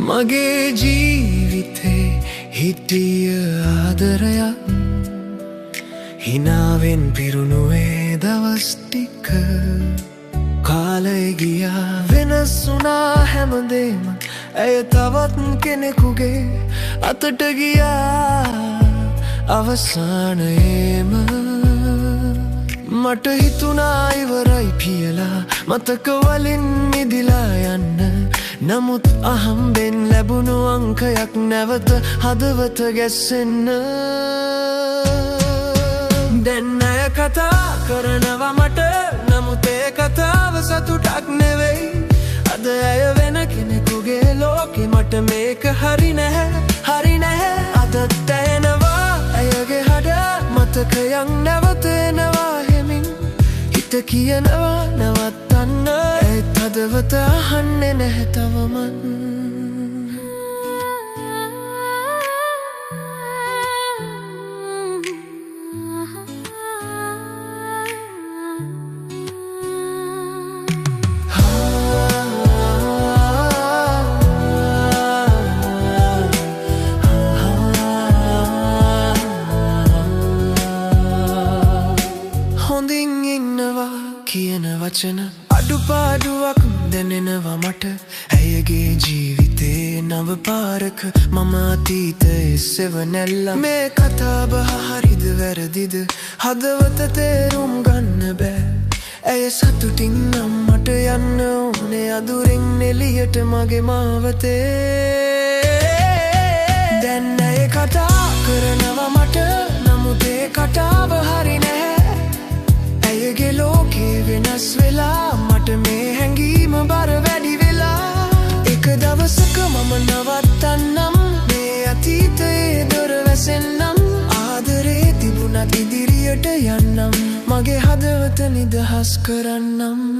මගේ ජීවිතේ හිටිය ආදරයක් හිනාවෙන් පිරුණුවේ දවස් ටික කාලය ගියා වෙනස් වුණා හැමදේම ඇය තවත් කෙනෙකුගේ අතට ගියා අවසානයේම මට හිතුණා ඉවරයි කියලා මතක වලින් මිදිලා යන්න නමුත් අහම්බෙන් ලැබුණු අංකයක් නැවත හදවත ගැස්සෙන්න දැන් අය කතා කරනවා මට නමුත් ඒ කතාව සතුටක් නෙවෙයි අද ඇය වෙන කෙනෙකුගේ ලෝකෙ මට මේක හරි නැහැ අදත් ඇහෙනවා ඇයගේ හඬ මතකයන් නැවත එනවා හෙමින් හිත කියනවා නවත්තන්න ඒත් හදවත අහන්නේ නැහැ තවමත් හොඳින් ඉන්නවා කියන වචන අඩුපාඩුවක් දැනෙනවා මට ඇයගේ ජීවිතේ නව පාරක මම අතීතයේ සෙවණැල්ල මේ කතාබහ හරිද වැරදිද හදවත තේරුම් ගන්න බෑ ඇය සතුටින් නම් මට යන්න ඕනේ අදුරින් එළියට මගේ මාවතේ දැන් ඇය කතා කරනවා මට නමුත් ඒ කතාව හරි නැහැ ඇයගේ ලෝකේ වෙනස් වෙලා මට මේ හැඟීම බර වැඩි වෙලා එක දවසක මම නවත්තන්නම් මේ අතීතයේ දොර වැසෙන්නම් ආදරේ තිබුණත් ඉදිරියට යන්නම් මගේ හදවත නිදහස් කරන්නම්